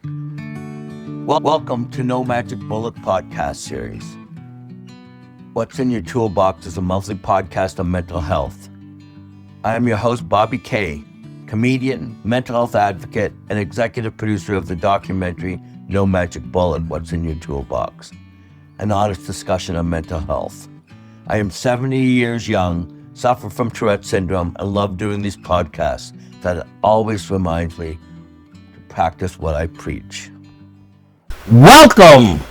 Welcome to No Magic Bullet podcast series. What's in Your Toolbox is a monthly podcast on mental health. I am your host, Bobby Kay, comedian, mental health advocate, and executive producer of the documentary No Magic Bullet, What's in Your Toolbox, an honest discussion on mental health. I am 70 years young, suffer from Tourette syndrome, and love doing these podcasts that always reminds me to practice what I preach. Welcome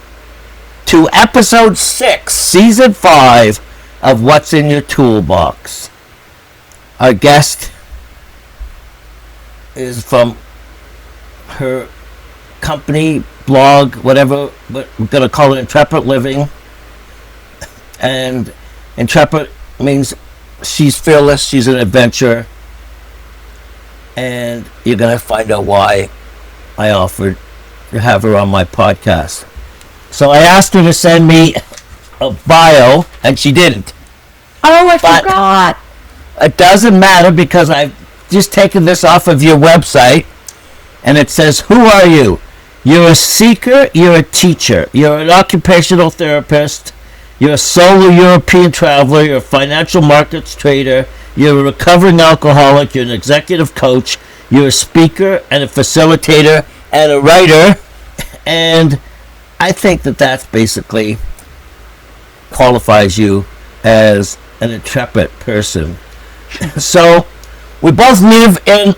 to episode 6, season 5 of What's in Your Toolbox. Our guest is from her company, blog, whatever, but we're going to call it Intrepid Living. And Intrepid means she's fearless, she's an adventurer. And you're going to find out why I offered to have her on my podcast. So I asked her to send me a bio, and she didn't. Oh, I forgot. It doesn't matter because I've just taken this off of your website, and it says, who are you? You're a seeker, you're a teacher, you're an occupational therapist, you're a solo European traveler, you're a financial markets trader, you're a recovering alcoholic, you're an executive coach, you're a speaker and a facilitator and a writer, and I think that that's basically qualifies you as an intrepid person. So we both live in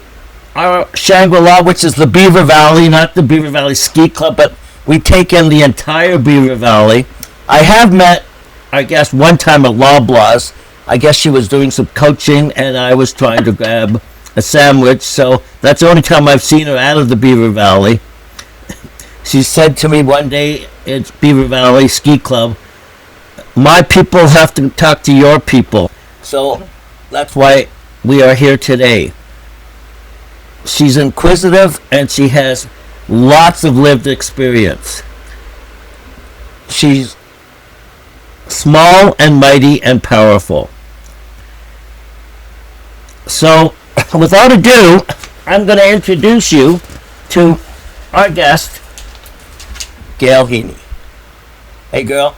our Shangri-La, which is the Beaver Valley, not the Beaver Valley Ski Club, but we take in the entire Beaver Valley. I have met our guest one time at Loblaws. I guess she was doing some coaching and I was trying to grab a sandwich, so that's the only time I've seen her out of the Beaver Valley. She said to me one day at Beaver Valley Ski Club, my people have to talk to your people. So that's why we are here today. She's inquisitive and she has lots of lived experience. She's small and mighty and powerful. So, without ado, I'm going to introduce you to our guest, Gail Heney. Hey, girl.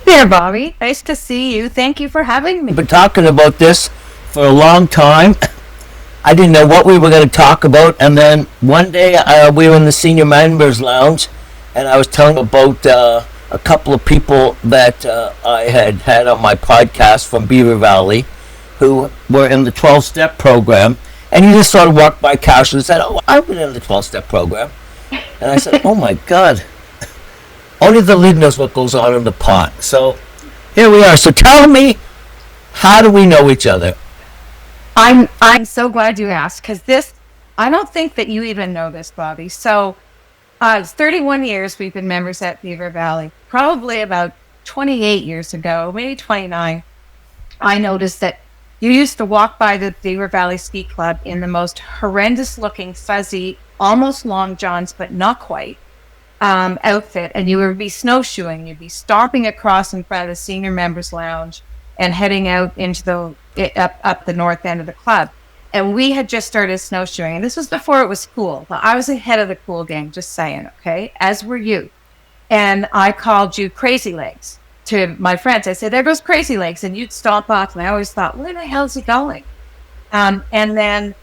Here, Bobby. Nice to see you. Thank you for having me. We've been talking about this for a long time. I didn't know what we were going to talk about, and then one day we were in the senior members lounge, and I was telling about a couple of people that I had on my podcast from Beaver Valley who were in the 12-step program, and you just sort of walked by casually and said, oh, I've been in the 12-step program. And I said, oh my God, only the lead knows what goes on in the pot. So here we are. So tell me, how do we know each other? I'm so glad you asked, because I don't think that you even know this, Bobby. So it's 31 years we've been members at Beaver Valley. Probably about 28 years ago, maybe 29, I noticed that you used to walk by the Beaver Valley Ski Club in the most horrendous looking, fuzzy, almost long johns, but not quite, outfit. And you would be snowshoeing. You'd be stomping across in front of the senior members lounge and heading out into up the north end of the club. And we had just started snowshoeing. And this was before it was cool. But I was ahead of the cool game, just saying, okay? As were you. And I called you Crazy Legs to my friends. I said, there goes Crazy Legs. And you'd stomp off. And I always thought, where the hell is he going? And then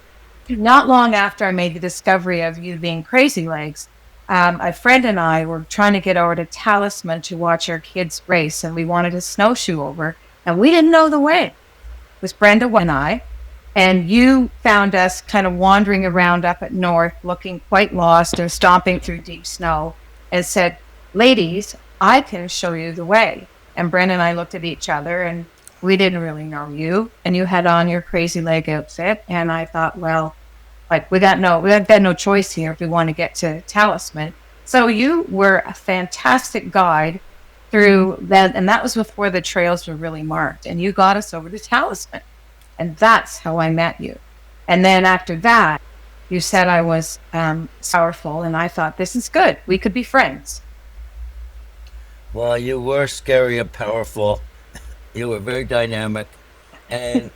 not long after I made the discovery of you being Crazy Legs, a friend and I were trying to get over to Talisman to watch our kids race. And we wanted to snowshoe over. And we didn't know the way. It was Brenda and I. And you found us kind of wandering around up at north, looking quite lost and stomping through deep snow, and said, ladies, I can show you the way. And Brenda and I looked at each other, and we didn't really know you. And you had on your Crazy Leg outfit. And I thought, well, like we got no choice here if we want to get to Talisman. So you were a fantastic guide through that. And that was before the trails were really marked. And you got us over to Talisman. And that's how I met you. And then after that, you said I was powerful, and I thought, this is good. We could be friends. Well, you were scary and powerful. You were very dynamic. And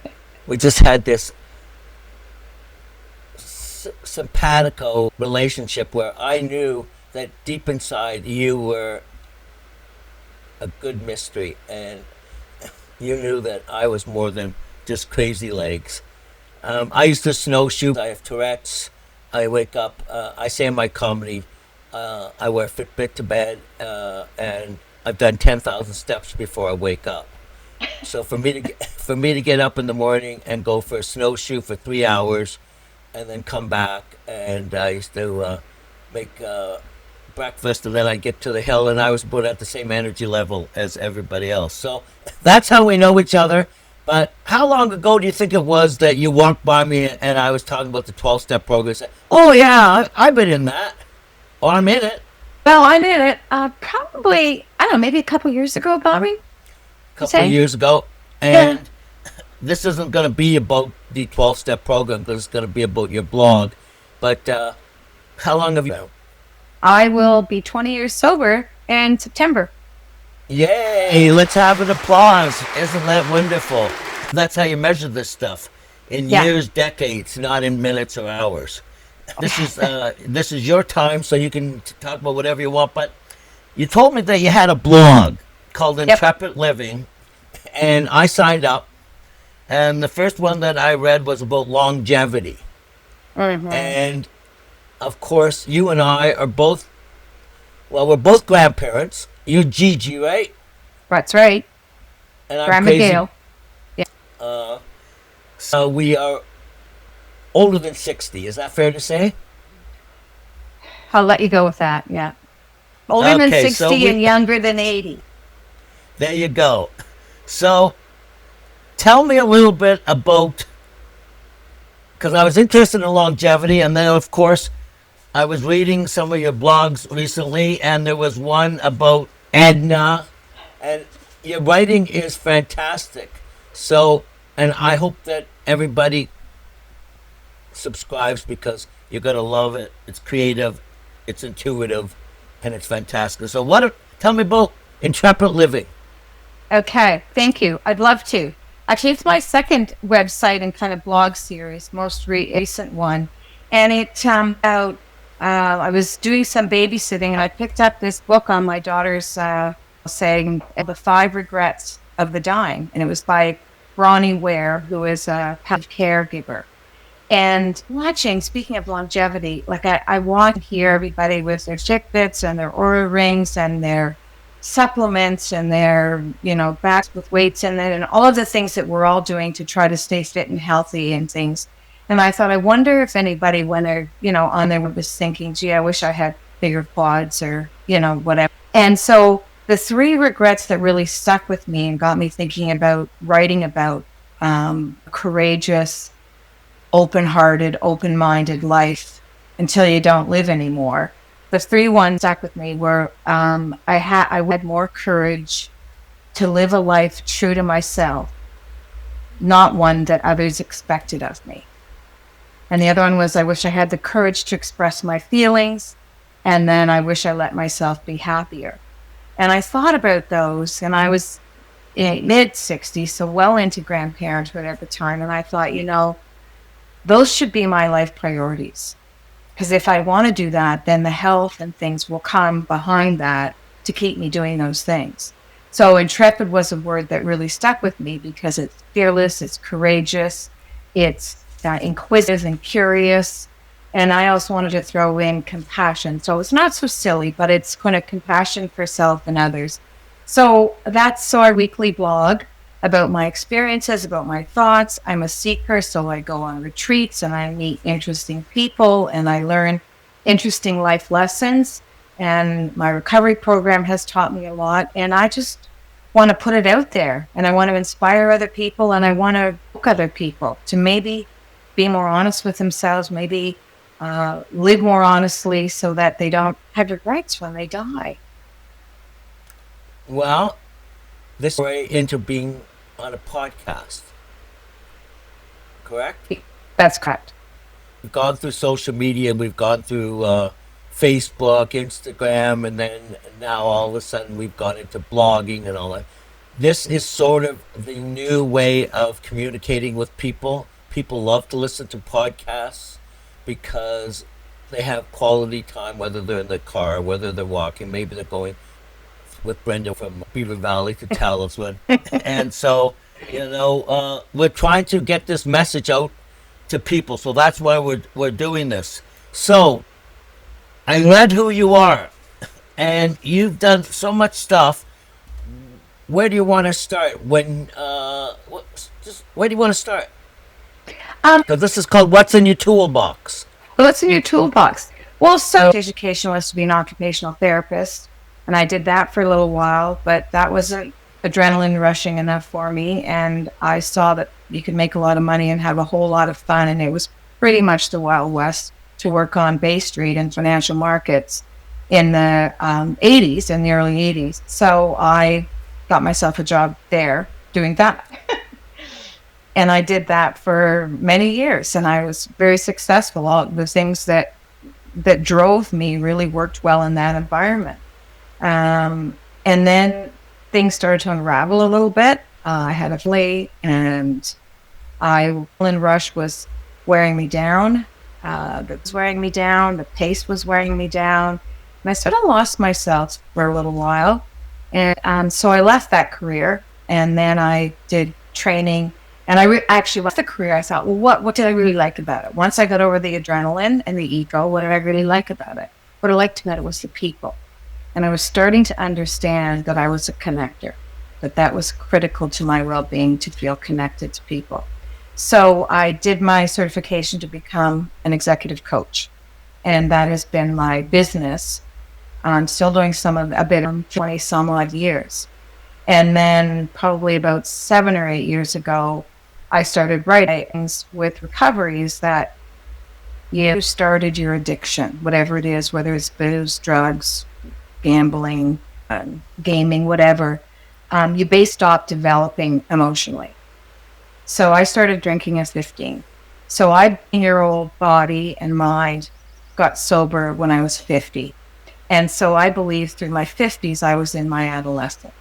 we just had this simpatico relationship where I knew that deep inside you were a good mystery, and you knew that I was more than just crazy legs. I used to snowshoe. I have Tourette's. I wake up. I say in my comedy, I wear Fitbit to bed, and I've done 10,000 steps before I wake up. So for me to get up in the morning and go for a snowshoe for 3 hours, and then come back, and I used to make breakfast, and then I'd get to the hill, and I was about at the same energy level as everybody else. So that's how we know each other. But how long ago do you think it was that you walked by me and I was talking about the 12-step program and said, oh yeah, I've been in that, or I'm in it? Well, I did it probably, I don't know, maybe a couple years ago, Bobby. A couple of years ago. And this isn't going to be about the 12-step program, because it's going to be about your blog. But how long have you been? I will be 20 years sober in September. Yay! Let's have an applause. Isn't that wonderful? That's how you measure this stuff. In years, decades, not in minutes or hours. This is your time, so you can talk about whatever you want. But you told me that you had a blog called Intrepid Living, and I signed up. And the first one that I read was about longevity. Mm-hmm. And of course, you and I are both, well, we're both grandparents. You're Gigi, right? That's right. And I'm Grandma crazy. Gail. Yeah. So we are older than 60. Is that fair to say? I'll let you go with that. Yeah. Older than 60 and younger than 80. There you go. So tell me a little bit about, because I was interested in longevity, and then of course I was reading some of your blogs recently, and there was one about Edna, and your writing is fantastic. So, and I hope that everybody subscribes, because you're going to love it. It's creative, it's intuitive, and it's fantastic. So tell me about Intrepid Living. Okay, thank you. I'd love to. Actually, it's my second website and kind of blog series, most recent one. And it about I was doing some babysitting, and I picked up this book on my daughter's saying the 5 regrets of the dying, and it was by Ronnie Ware, who is a caregiver. And speaking of longevity, like I want to hear everybody with their Fitbits and their Oura rings and their supplements and their, bags with weights in it and all of the things that we're all doing to try to stay fit and healthy and things. And I thought, I wonder if anybody, when they're, on there, was thinking, gee, I wish I had bigger quads or, whatever. And so the 3 regrets that really stuck with me and got me thinking about writing about courageous, open-hearted, open-minded life until you don't live anymore. The 3 ones stuck with me were I had more courage to live a life true to myself, not one that others expected of me. And the other one was, I wish I had the courage to express my feelings, and then I wish I let myself be happier. And I thought about those, and I was in mid-60s, so well into grandparenthood at the time, and I thought, those should be my life priorities. Because if I want to do that, then the health and things will come behind that to keep me doing those things. So intrepid was a word that really stuck with me because it's fearless, it's courageous, it's inquisitive and curious. And I also wanted to throw in compassion. So it's not so silly, but it's kind of compassion for self and others. So that's our weekly blog about my experiences, about my thoughts. I'm a seeker, so I go on retreats and I meet interesting people and I learn interesting life lessons. And my recovery program has taught me a lot. And I just want to put it out there, and I want to inspire other people, and I want to book other people to maybe be more honest with themselves, maybe live more honestly so that they don't have regrets when they die. Well, this is way into being on a podcast, correct? That's correct. We've gone through social media, we've gone through Facebook, Instagram, and then now all of a sudden we've gone into blogging and all that. This is sort of the new way of communicating with people. People love to listen to podcasts because they have quality time, whether they're in the car, whether they're walking, maybe they're going with Brenda from Beaver Valley to Talisman. And so, we're trying to get this message out to people. So that's why we're doing this. So I read who you are, and you've done so much stuff. Where do you want to start? Where do you want to start? Because this is called What's in Your Toolbox. What's in your toolbox? Well, so education was to be an occupational therapist, and I did that for a little while, but that wasn't adrenaline rushing enough for me, and I saw that you could make a lot of money and have a whole lot of fun, and it was pretty much the Wild West to work on Bay Street and financial markets in the 80s, in the early 80s. So I got myself a job there doing that. And I did that for many years, and I was very successful. All the things that drove me really worked well in that environment. And then things started to unravel a little bit. I had a flea, and adrenaline rush was wearing me down. The pace was wearing me down. And I sort of lost myself for a little while. And so I left that career, and then I did training. And I actually left the career. I thought, well, what did I really like about it? Once I got over the adrenaline and the ego, what did I really like about it? What I liked about it was the people. And I was starting to understand that I was a connector, that was critical to my well-being, to feel connected to people. So I did my certification to become an executive coach. And that has been my business. I'm still doing a bit of 20 some odd years. And then probably about 7 or 8 years ago, I started writing things with recoveries that you started your addiction, whatever it is, whether it's booze, drugs, gambling, gaming, whatever, you stop developing emotionally. So I started drinking at 15. So my 15-year-old body and mind got sober when I was 50. And so I believe through my 50s, I was in my adolescence.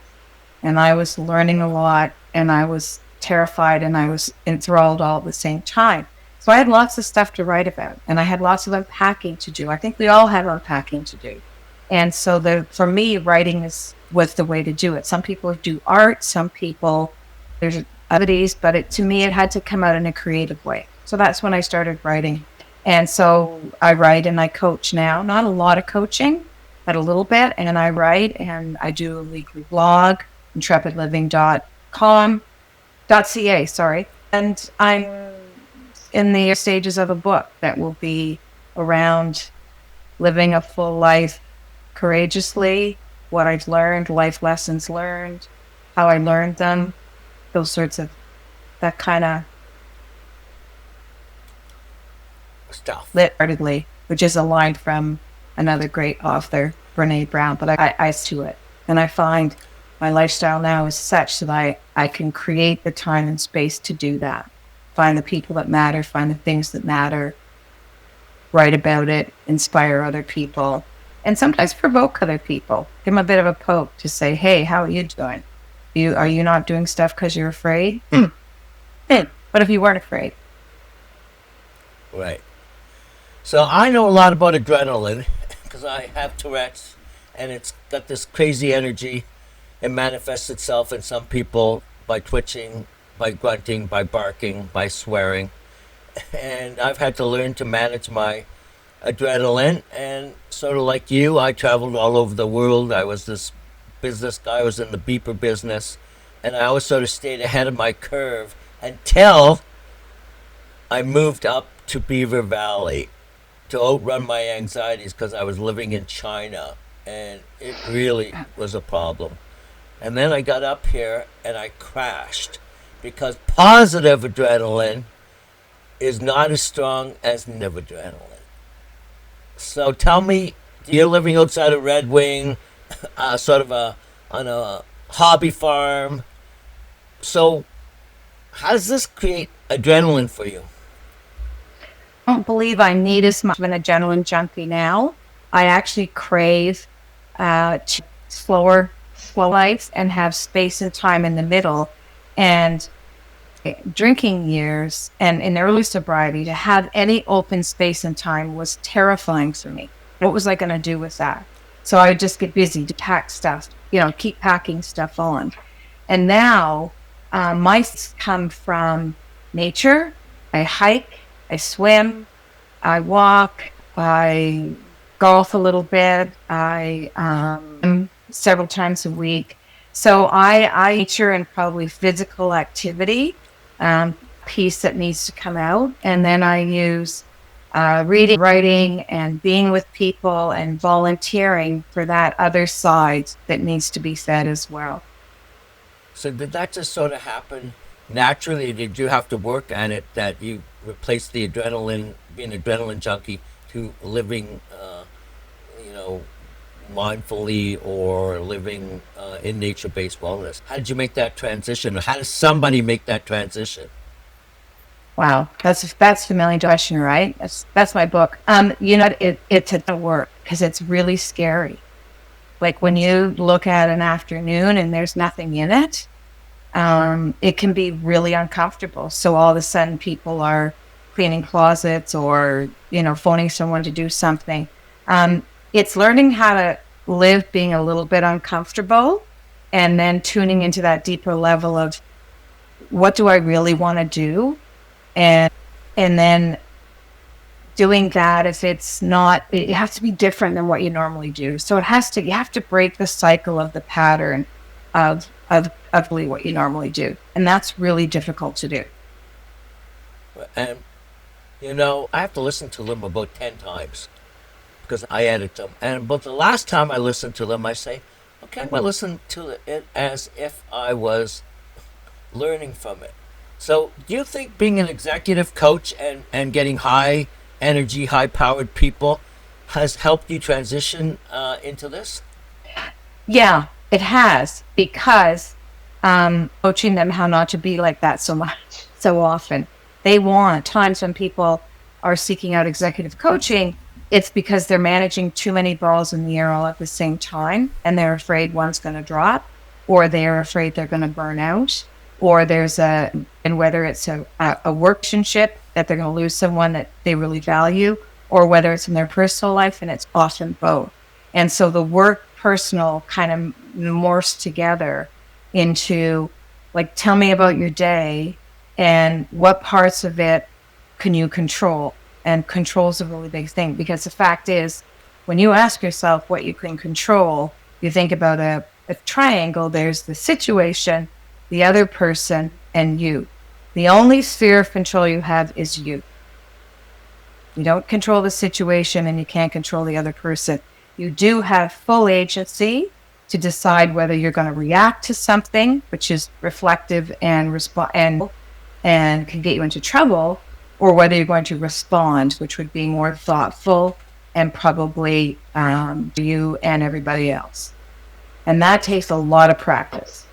And I was learning a lot, and I was terrified, and I was enthralled all at the same time. So I had lots of stuff to write about, and I had lots of unpacking to do. I think we all have unpacking to do. And so for me, writing was the way to do it. Some people do art, some people, there's oddities, but to me, it had to come out in a creative way. So that's when I started writing. And so I write and I coach now. Not a lot of coaching, but a little bit. And I write, and I do a weekly blog, intrepidliving.ca, sorry. And I'm in the stages of a book that will be around living a full life courageously, what I've learned, life lessons learned, how I learned them, those sorts of, that kind of stuff. Lightheartedly, which is a line from another great author, Brene Brown, but I to it. And I find my lifestyle now is such that I can create the time and space to do that. Find the people that matter, find the things that matter, write about it, inspire other people, and sometimes provoke other people. Give them a bit of a poke to say, hey, how are you doing? Are you not doing stuff because you're afraid? What if you weren't afraid? Right. So I know a lot about adrenaline because I have Tourette's, and it's got this crazy energy. It manifests itself in some people by twitching, by grunting, by barking, by swearing. And I've had to learn to manage my adrenaline. And sort of like you, I traveled all over the world. I was this business guy. I was in the beeper business. And I always sort of stayed ahead of my curve until I moved up to Beaver Valley to outrun my anxieties because I was living in China. And it really was a problem. And then I got up here and I crashed because positive adrenaline is not as strong as negative adrenaline. So tell me, you're living outside of Red Wing, on a hobby farm. So how does this create adrenaline for you? I don't believe I need as much of an adrenaline junkie now. I actually crave slow life and have space and time in the middle. And drinking years and in early sobriety, to have any open space and time was terrifying for me. What was I going to do with that? So I would just get busy to pack stuff, keep packing stuff on. And now my come from nature. I hike, I swim, I walk, I golf a little bit, I several times a week. So I nature and probably physical activity piece that needs to come out. And then I use reading, writing, and being with people and volunteering for that other side that needs to be fed as well. So did that just sort of happen naturally? Did you have to work on it, that you replaced the adrenaline, being an adrenaline junkie, to living, mindfully, or living in nature-based wellness? How did you make that transition? Or how does somebody make that transition? Wow, that's a million question, right? That's my book. It's a work because it's really scary. Like when you look at an afternoon and there's nothing in it, it can be really uncomfortable. So all of a sudden people are cleaning closets or, phoning someone to do something. It's learning how to live being a little bit uncomfortable and then tuning into that deeper level of what do I really want to do? And then doing that, if it's not, it has to be different than what you normally do. So you have to break the cycle of the pattern of what you normally do. And that's really difficult to do. And, I have to listen to them about 10 times because I edit them. But the last time I listened to them, I say, okay, I'm going to listen to it as if I was learning from it. So do you think being an executive coach and getting high energy, high powered people has helped you transition into this? Yeah, it has, because coaching them how not to be like that so much, so often. They want times when people are seeking out executive coaching, it's because they're managing too many balls in the air all at the same time, and they're afraid one's going to drop, or they're afraid they're going to burn out, or and whether it's a workmanship that they're going to lose someone that they really value, or whether it's in their personal life, and it's often both. And so the work personal kind of morphs together into, like, tell me about your day and what parts of it can you control? And control is a really big thing, because the fact is, when you ask yourself what you can control, you think about a triangle. There's the situation, the other person, and you. The only sphere of control you have is you. You don't control the situation, and you can't control the other person. You do have full agency to decide whether you're going to react to something, which is reflective and and can get you into trouble, or whether you're going to respond, which would be more thoughtful and probably you and everybody else. And that takes a lot of practice.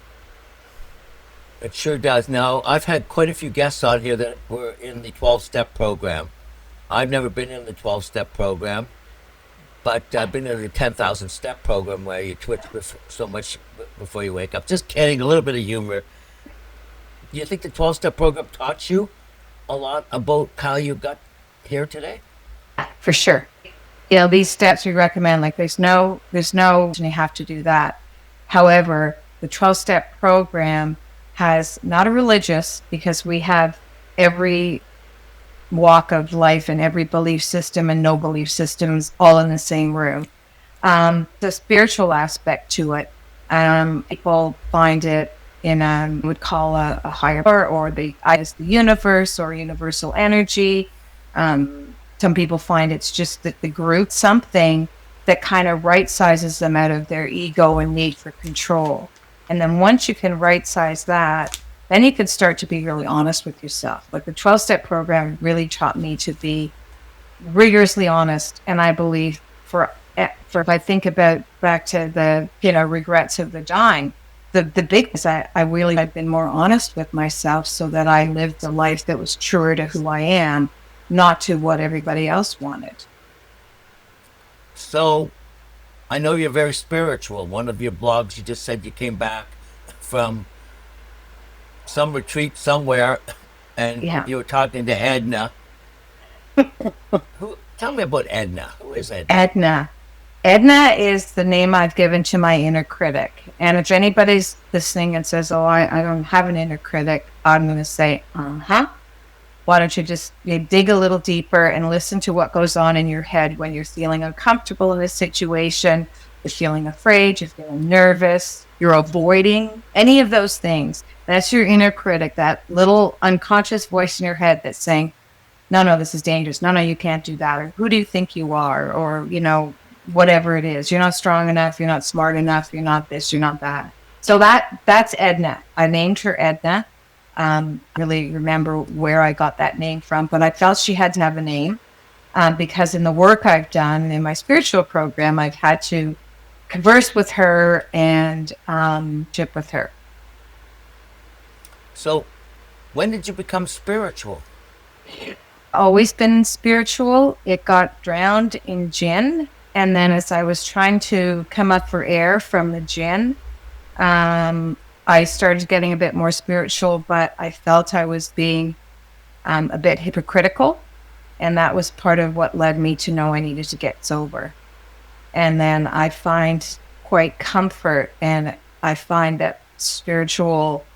It sure does. Now, I've had quite a few guests on here that were in the 12-step program. I've never been in the 12-step program, but I've been in the 10,000-step program where you twitch so much before you wake up. Just kidding, a little bit of humor. Do you think the 12-step program taught you a lot about how you got here today? For sure. These steps we recommend, like there's no, you have to do that. However, the 12-step program has not a religious, because we have every walk of life and every belief system and no belief systems all in the same room. The spiritual aspect to it, people find it in would call a higher power, or the universe or universal energy. Some people find it's just that the group, something that kind of right sizes them out of their ego and need for control. And then once you can right size that, then you can start to be really honest with yourself. Like the 12-step program really taught me to be rigorously honest. And I believe for if I think about back to the, regrets of the dying, the big is I've been more honest with myself so that I lived a life that was truer to who I am, not to what everybody else wanted. So, I know you're very spiritual. One of your blogs, you just said you came back from some retreat somewhere, and Yeah. you were talking to Edna. Who? Tell me about Edna. Who is Edna? Edna. Edna is the name I've given to my inner critic. And if anybody's listening and says, oh, I don't have an inner critic, I'm going to say, uh-huh. Why don't you just dig a little deeper and listen to what goes on in your head when you're feeling uncomfortable in a situation, you're feeling afraid, you're feeling nervous, you're avoiding any of those things. That's your inner critic, that little unconscious voice in your head that's saying, no, this is dangerous. No, you can't do that. Or who do you think you are? Or, whatever it is. You're not strong enough. You're not smart enough. You're not this. You're not that. So that's Edna. I named her Edna. Really remember where I got that name from, but I felt she had to have a name because in the work I've done in my spiritual program, I've had to converse with her and chip with her. So, when did you become spiritual? Always been spiritual. It got drowned in gin. And then as I was trying to come up for air from the gin, I started getting a bit more spiritual, but I felt I was being a bit hypocritical. And that was part of what led me to know I needed to get sober. And then I find quite comfort, and I find that spiritual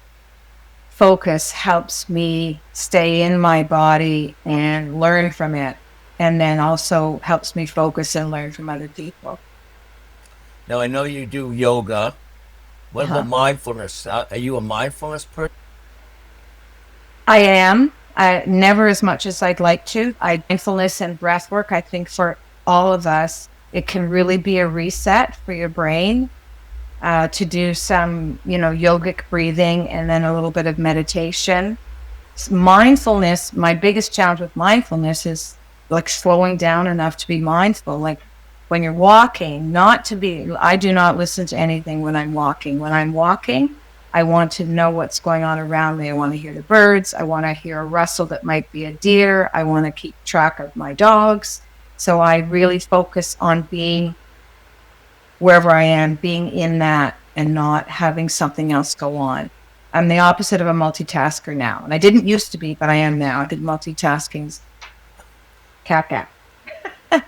focus helps me stay in my body and learn from it. And then also helps me focus and learn from other people. Now, I know you do yoga. What about mindfulness? Are you a mindfulness person? I am. Never as much as I'd like to. Mindfulness and breathwork, I think for all of us, it can really be a reset for your brain to do some, yogic breathing and then a little bit of meditation. Mindfulness, my biggest challenge with mindfulness is like slowing down enough to be mindful. Like when you're walking, I do not listen to anything when I'm walking. When I'm walking, I want to know what's going on around me. I want to hear the birds. I want to hear a rustle that might be a deer. I want to keep track of my dogs. So I really focus on being wherever I am, being in that and not having something else go on. I'm the opposite of a multitasker now. And I didn't used to be, but I am now. I did multitasking. Cat.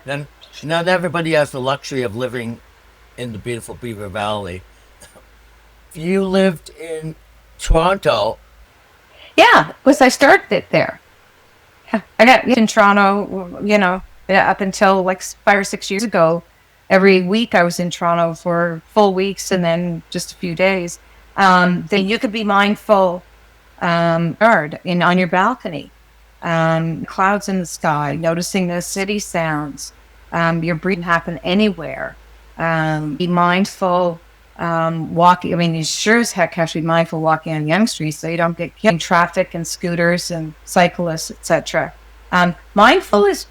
Then, not everybody has the luxury of living in the beautiful Beaver Valley. You lived in Toronto. Yeah, because I started it there. I got in Toronto, up until like 5 or 6 years ago. Every week I was in Toronto for full weeks and then just a few days. Then you could be mindful on your balcony. Clouds in the sky, noticing the city sounds, your breathing happen anywhere. Be mindful walking. I mean, you sure as heck have to be mindful walking on Yonge Street so you don't get hit in traffic and scooters and cyclists, etc. Mindful is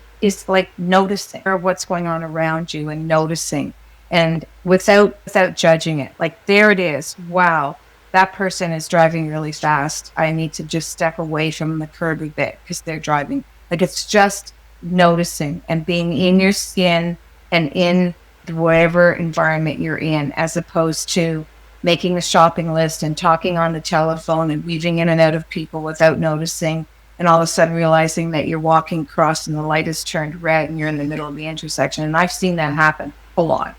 like noticing what's going on around you and noticing, and without judging it. Like, there it is. Wow. That person is driving really fast. I need to just step away from the curb a bit because they're driving. Like, it's just noticing and being in your skin and in whatever environment you're in, as opposed to making a shopping list and talking on the telephone and weaving in and out of people without noticing, and all of a sudden realizing that you're walking across and the light has turned red and you're in the middle of the intersection. And I've seen that happen a lot.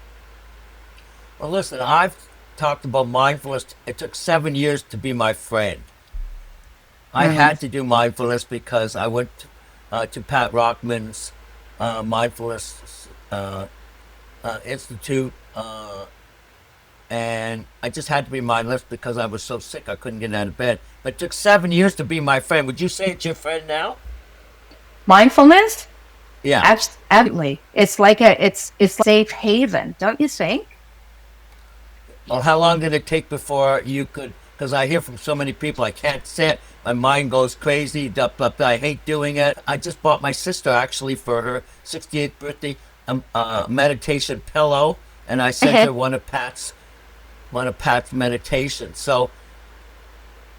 Well, listen, I've talked about mindfulness. It took 7 years to be my friend. I had to do mindfulness because I went to Pat Rockman's mindfulness institute, and I just had to be mindless because I was so sick I couldn't get out of bed. But it took 7 years to be my friend. Would you say it's your friend now? Mindfulness? Yeah, Absolutely. It's like it's a safe haven, don't you think? Well, how long did it take before you could? Because I hear from so many people, I can't sit. My mind goes crazy. I hate doing it. I just bought my sister, actually, for her 68th birthday, a meditation pillow, and I sent her one of Pat's meditations. So,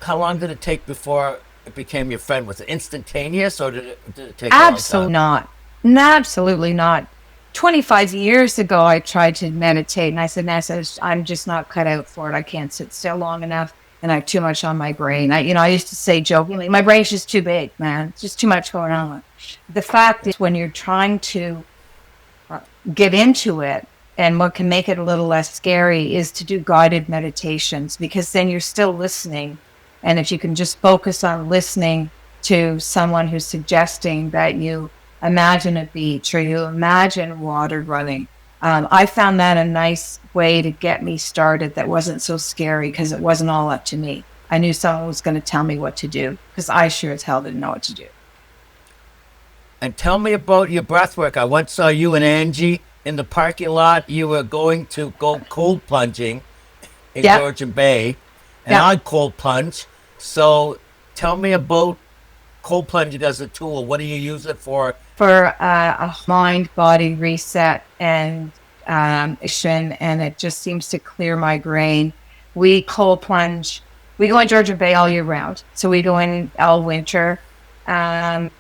how long did it take before it became your friend? Was it instantaneous, or did it take a long time? Absolutely not. 25 years ago, I tried to meditate, and I said, I'm just not cut out for it. I can't sit still long enough. and I have too much on my brain. I used to say jokingly, my brain's just too big, man. It's just too much going on. The fact is, when you're trying to get into it, and what can make it a little less scary is to do guided meditations, because then you're still listening. And if you can just focus on listening to someone who's suggesting that you imagine a beach or you imagine water running, I found that a nice way to get me started that wasn't so scary, because it wasn't all up to me. I knew someone was going to tell me what to do, because I sure as hell didn't know what to do. And tell me about your breath work. I once saw you and Angie in the parking lot. You were going to go cold plunging in Georgian Bay, and I cold plunge. So tell me about cold plunging as a tool. What do you use it for? For a mind-body reset and action, and it just seems to clear my brain. We cold plunge. We go in Georgian Bay all year round. So we go in all winter.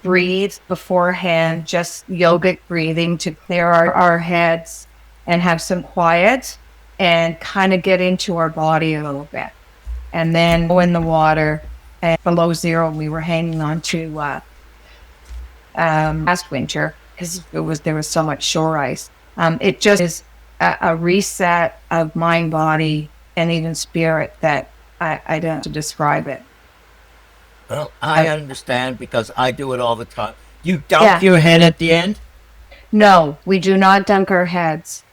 Breathe beforehand, just yogic breathing to clear our heads and have some quiet and kind of get into our body a little bit. And then go in the water, and below zero, we were hanging on to last winter, because there was so much shore ice. It just is a reset of mind, body, and even spirit that I don't have to describe it. Well, I understand, because I do it all the time. You dunk your head at the end? No, we do not dunk our heads.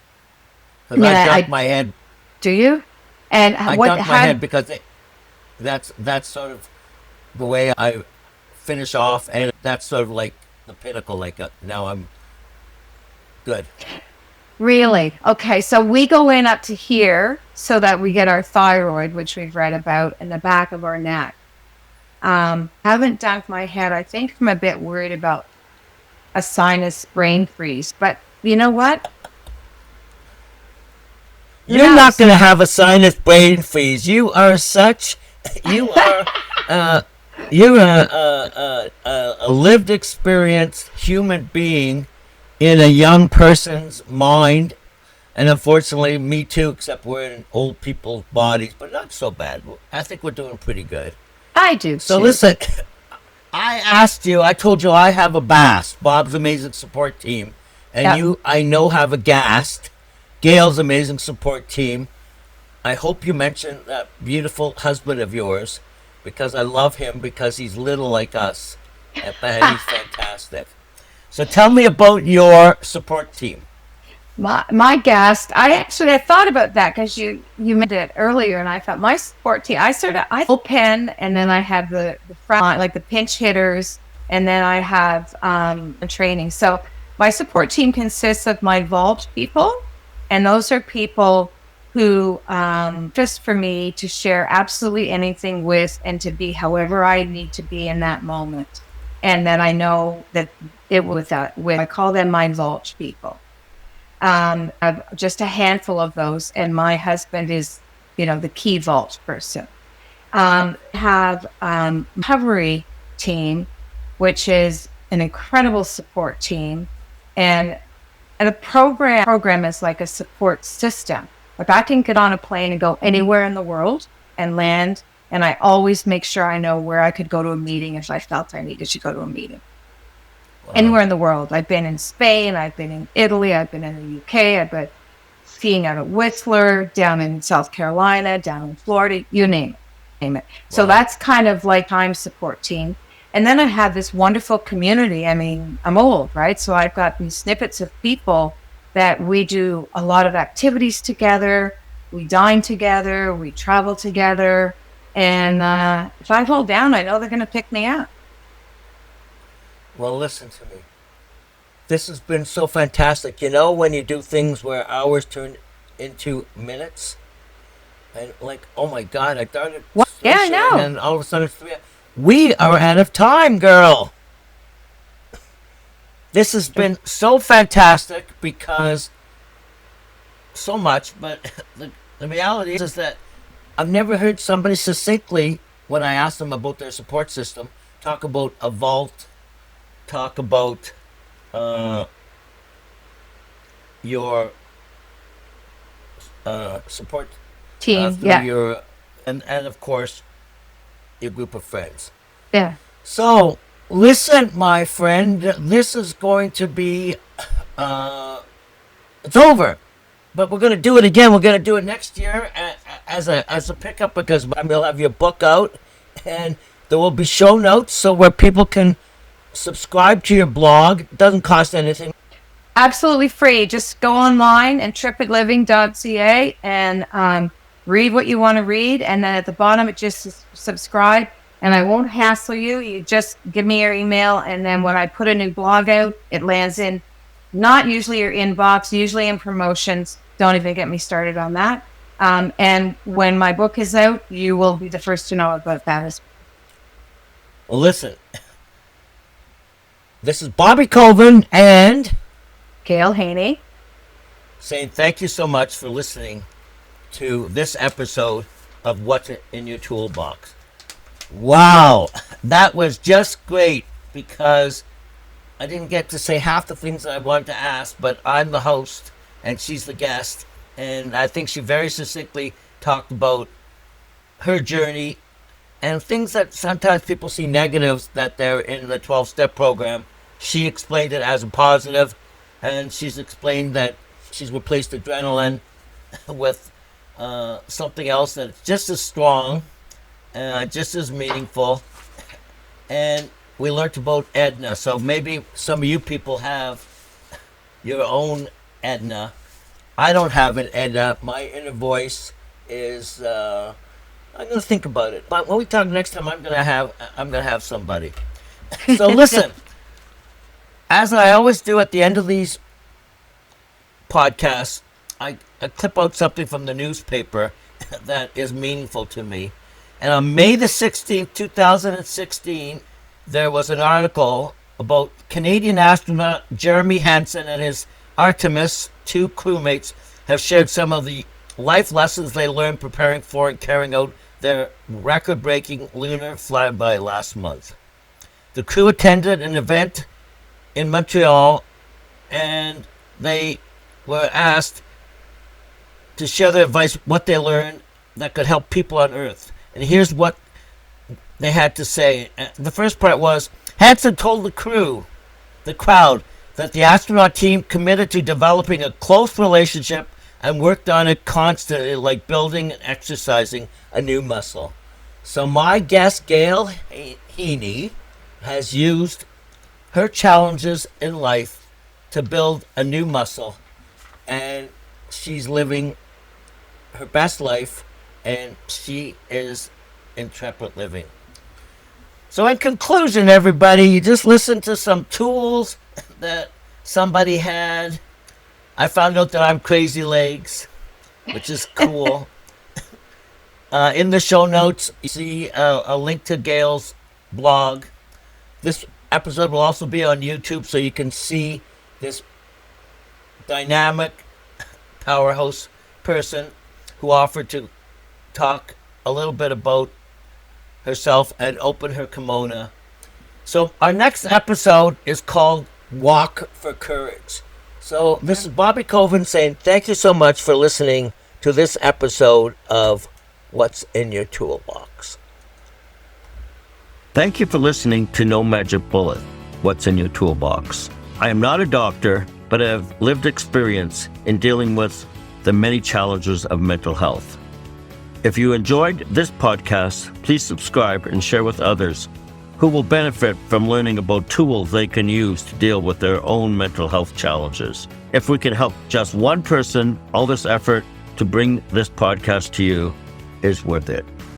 Because I dunk my head. Do you? And I dunk my head because that's sort of the way I finish off, and that's sort of like the pinnacle. Now I'm good. Really? Okay, so we go in up to here so that we get our thyroid, which we've read about, in the back of our neck. Haven't dunked my head. I think I'm a bit worried about a sinus brain freeze, but you know what? You're not going to have a sinus brain freeze. You are you're a lived experience human being in a young person's mind. And unfortunately, me too, except we're in old people's bodies, but not so bad. I think we're doing pretty good. I do. So listen, I told you I have a BAST, Bob's Amazing Support Team, and you, I know, have a GAST, Gail's Amazing Support Team. I hope you mention that beautiful husband of yours, because I love him, because he's little like us, and he's fantastic. So tell me about your support team. My guest, I thought about that, because you mentioned it earlier, and I thought my support team, I open, and then I have the front, like the pinch hitters, and then I have training. So my support team consists of my vault people, and those are people who just for me to share absolutely anything with, and to be however I need to be in that moment, and then I know that it with I call them my vault people. I've just a handful of those, and my husband is, the key vault person. Have recovery team, which is an incredible support team, and a program is like a support system. Like, I can get on a plane and go anywhere in the world and land, and I always make sure I know where I could go to a meeting if I felt I needed to go to a meeting. Wow. Anywhere in the world. I've been in Spain, I've been in Italy, I've been in the UK, I've been skiing out at Whistler, down in South Carolina, down in Florida, you name it. Wow. So that's kind of like time support team. And then I have this wonderful community. I mean, I'm old, right? So I've got these snippets of people that we do a lot of activities together. We dine together, we travel together. And if I fall down, I know they're going to pick me up. Well, listen to me. This has been so fantastic. When you do things where hours turn into minutes, and like, oh my God, I started. What? Yeah, I know. And all of a sudden, it's 3 hours. We are out of time, girl. This has been so fantastic, because so much, but the reality is that I've never heard somebody succinctly, when I ask them about their support system, talk about a vault, talk about your support team, your and of course, your group of friends. Yeah. So, listen, my friend, this is going to be, it's over. But we're going to do it again. We're going to do it next year as a pickup, because we'll have your book out, and there will be show notes so where people can subscribe to your blog. It doesn't cost anything. Absolutely free. Just go online, intrepidliving.ca, and read what you want to read. And then at the bottom, it just says subscribe. And I won't hassle you. You just give me your email. And then when I put a new blog out, it lands in not usually your inbox, usually in promotions. Don't even get me started on that. And when my book is out, you will be the first to know about that. Well, listen. This is Bobby Colvin and Gail Heaney saying thank you so much for listening to this episode of What's in Your Toolbox. Wow, that was just great, because I didn't get to say half the things that I wanted to ask, but I'm the host and she's the guest, and I think she very succinctly talked about her journey and things that sometimes people see negatives that they're in the 12-step program. She explained it as a positive, and she's explained that she's replaced adrenaline with something else that's just as strong, just as meaningful. And we learned about Edna, so maybe some of you people have your own Edna. I don't have an Edna. My inner voice is, I'm gonna think about it. But when we talk next time, I'm gonna have somebody. So listen, as I always do at the end of these podcasts, I clip out something from the newspaper that is meaningful to me. And on May the 16th, 2016, there was an article about Canadian astronaut Jeremy Hansen and his Artemis 2 crewmates have shared some of the life lessons they learned preparing for and carrying out their record-breaking lunar flyby last month. The crew attended an event in Montreal, and they were asked to share their advice, what they learned that could help people on Earth. And here's what they had to say. The first part was, Hansen told the crowd, that the astronaut team committed to developing a close relationship and worked on it constantly, like building and exercising a new muscle. So my guest, Gail Heaney, has used her challenges in life to build a new muscle, and she's living her best life, and she is Intrepid Living. So in conclusion, everybody, you just listened to some tools that somebody had. I found out that I'm crazy legs, which is cool. In the show notes, you see a link to Gail's blog. This episode will also be on YouTube, so you can see this dynamic powerhouse person who offered to talk a little bit about herself and open her kimono. So our next episode is called Walk for Courage. So this is Bobby Colvin saying thank you so much for listening to this episode of What's in Your Toolbox. Thank you for listening to No Magic Bullet, What's in Your Toolbox. I am not a doctor, but I have lived experience in dealing with the many challenges of mental health. If you enjoyed this podcast, please subscribe and share with others who will benefit from learning about tools they can use to deal with their own mental health challenges. If we can help just one person, all this effort to bring this podcast to you is worth it.